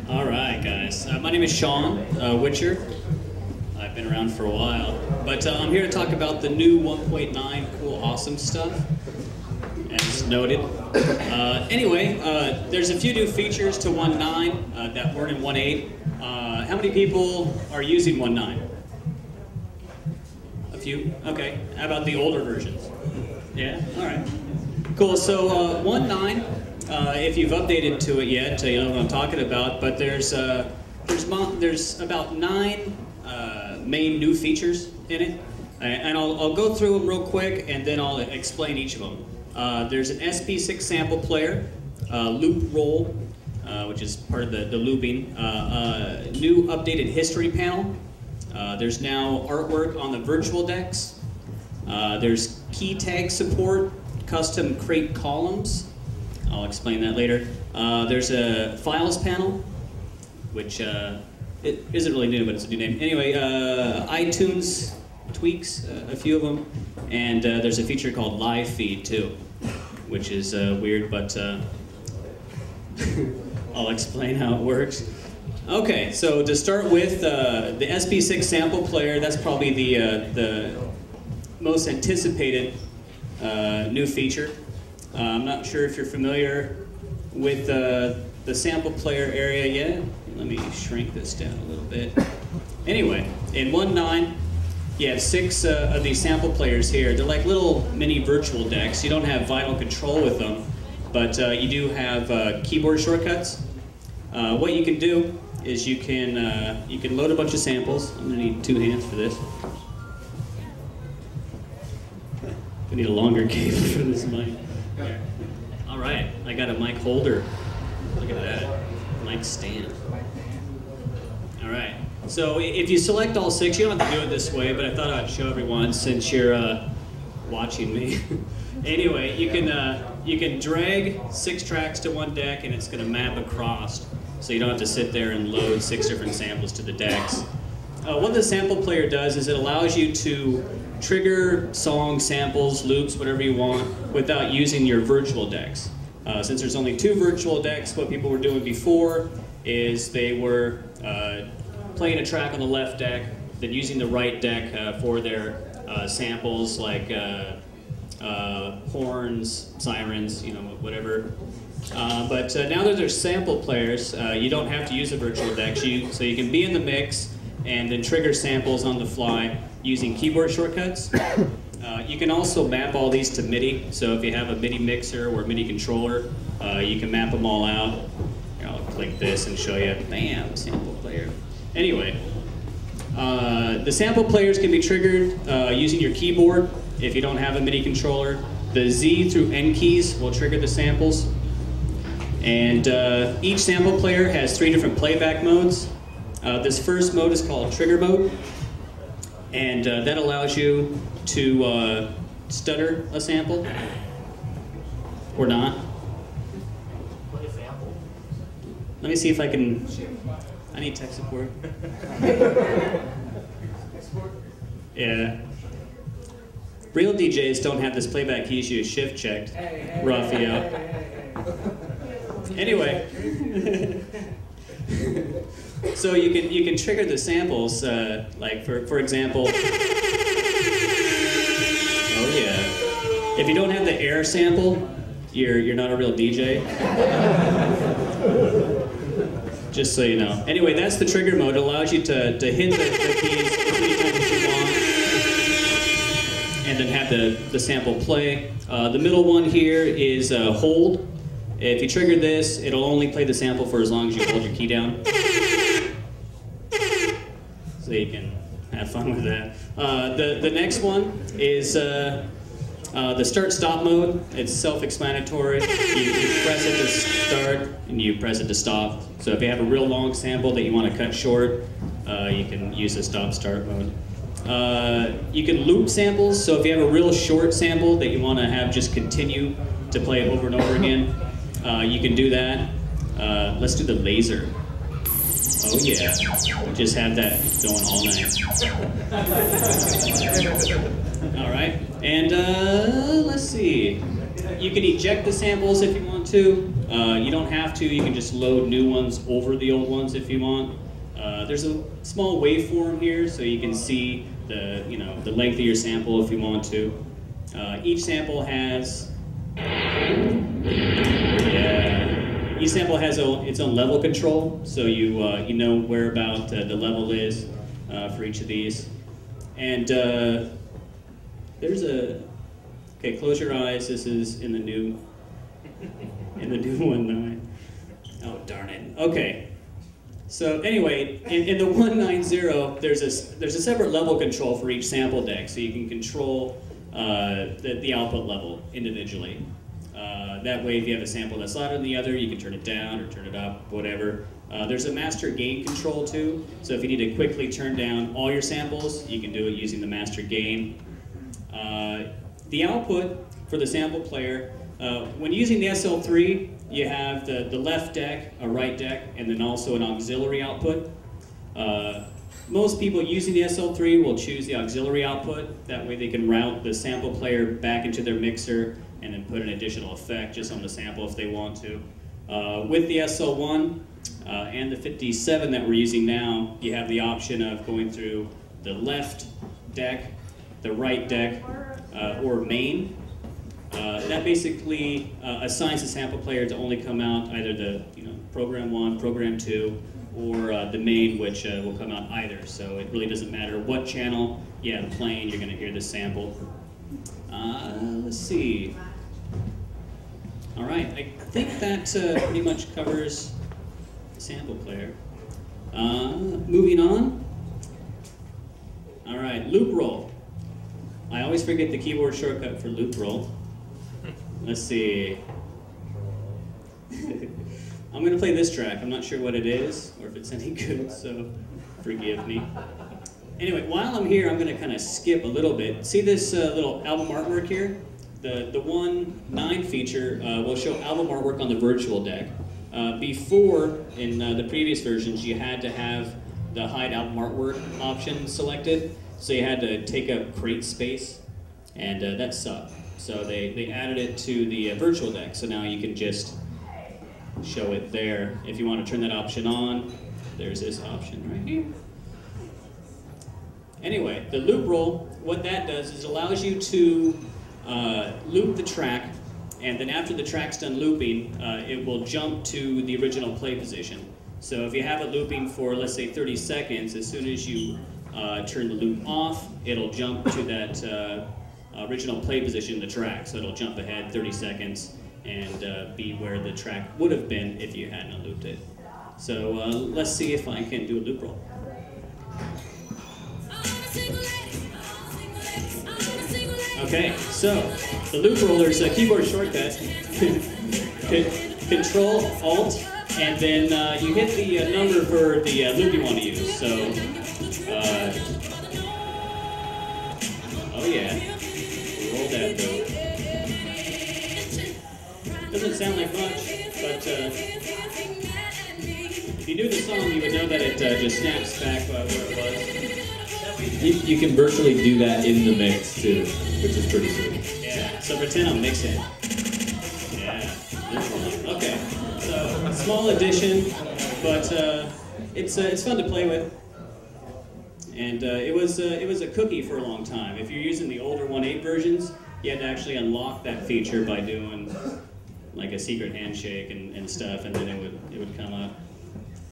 All right, guys. My name is Shaun Whitcher. I've been around for a while, but I'm here to talk about the new 1.9 cool, awesome stuff, as noted. Anyway, there's a few new features to 1.9 that weren't in 1.8. How many people are using 1.9? A few? Okay. How about the older versions? Yeah? All right. Cool. So 1.9. If you've updated to it yet, you know what I'm talking about. But there's about 9 main new features in it, and I'll go through them real quick, and then I'll explain each of them. There's an SP6 sample player, loop roll, which is part of the looping. New updated history panel. There's now artwork on the virtual decks. There's key tag support, custom crate columns. I'll explain that later. There's a files panel, which it isn't really new, but it's a new name. Anyway, iTunes tweaks, a few of them, and there's a feature called live feed too, which is weird, but I'll explain how it works. Okay, so to start with, the SP6 sample player, that's probably the most anticipated new feature. I'm not sure if you're familiar with the sample player area yet. Let me shrink this down a little bit. Anyway, in 1.9, you have 6 of these sample players here. They're like little mini virtual decks. You don't have vinyl control with them, but you do have keyboard shortcuts. What you can do is you can load a bunch of samples. I'm gonna need 2 hands for this. I need a longer cable for this mic. There. All right, I got a mic holder. Look at that, mic stand. All right, so if you select all 6, you don't have to do it this way, but I thought I'd show everyone since you're watching me. Anyway, you can drag 6 tracks to one deck, and it's going to map across, so you don't have to sit there and load 6 different samples to the decks. What the sample player does is it allows you to trigger songs, samples, loops, whatever you want, without using your virtual decks. Since there's only 2 virtual decks, what people were doing before is they were playing a track on the left deck, then using the right deck for their samples like horns, sirens, you know, whatever. But now that there's sample players, you don't have to use the virtual decks, so you can be in the mix and then trigger samples on the fly using keyboard shortcuts. You can also map all these to MIDI, so if you have a MIDI mixer or MIDI controller, you can map them all out. Here, I'll click this and show you, bam, sample player. Anyway, the sample players can be triggered using your keyboard if you don't have a MIDI controller. The Z through N keys will trigger the samples. And each sample player has 3 different playback modes. This first mode is called trigger mode, and that allows you to stutter a sample or not. Let me see if I can. I need tech support. Yeah. Real DJs don't have this playback key issue shift checked. Rough you up. Anyway. So you can trigger the samples, like for example, oh yeah, if you don't have the air sample, you're not a real DJ. Just so you know. Anyway, that's the trigger mode. It allows you to hit the keys as many times as you want, and then have the sample play. The middle one here is hold. If you trigger this, it'll only play the sample for as long as you hold your key down. So you can have fun with that. The next one is the start-stop mode. It's self-explanatory. You press it to start and you press it to stop. So if you have a real long sample that you want to cut short, you can use the stop-start mode. You can loop samples. So if you have a real short sample that you want to have just continue to play over and over again, you can do that. Let's do the laser. Oh yeah, just have that going all night. All right, and let's see. You can eject the samples if you want to. You don't have to. You can just load new ones over the old ones if you want. There's a small waveform here, so you can see the length of your sample if you want to. Each sample has its own level control, so you know where about the level is for each of these. And there's a close your eyes. This is in the new 1.9. Oh darn it. Okay. So anyway, in the 1.90, there's a separate level control for each sample deck, so you can control the output level individually. That way, if you have a sample that's louder than the other, you can turn it down or turn it up, whatever. There's a master gain control too, so if you need to quickly turn down all your samples, you can do it using the master gain. The output for the sample player, when using the SL3, you have the left deck, a right deck, and then also an auxiliary output. Most people using the SL3 will choose the auxiliary output. That way they can route the sample player back into their mixer and then put an additional effect just on the sample if they want to. With the SL1 and the 57 that we're using now, you have the option of going through the left deck, the right deck, or main. That basically assigns the sample player to only come out either the program 1, program 2, or the main, which will come out either. So it really doesn't matter what channel you have playing, you're going to hear the sample. Let's see. All right, I think that pretty much covers the sample player. Moving on. All right, loop roll. I always forget the keyboard shortcut for loop roll. Let's see. I'm going to play this track. I'm not sure what it is or if it's any good, so forgive me. Anyway, while I'm here, I'm going to kind of skip a little bit. See this little album artwork here? The 1.9 feature will show album artwork on the virtual deck. Before, in the previous versions, you had to have the hide album artwork option selected, so you had to take up crate space, and that sucked. So they added it to the virtual deck, so now you can just show it there. If you want to turn that option on, there's this option right here. Anyway, the loop roll, what that does is it allows you to loop the track, and then after the track's done looping, it will jump to the original play position. So if you have it looping for, let's say, 30 seconds, as soon as you turn the loop off, it'll jump to that original play position in the track. So it'll jump ahead 30 seconds and be where the track would have been if you hadn't looped it. So let's see if I can do a loop roll. Okay, so the loop roller's a keyboard shortcut. Control, Alt, and then you hit the number for the loop you want to use. So, oh yeah, roll that though. Doesn't sound like much, but if you do the song, you would know that it just snaps back where it was. You can virtually do that in the mix too, which is pretty sweet. Yeah, so pretend I'm mixing. Yeah, okay. So, a small addition, but it's fun to play with. And it was a cookie for a long time. If you're using the older 1.8 versions, you had to actually unlock that feature by doing like a secret handshake and stuff, and then it would come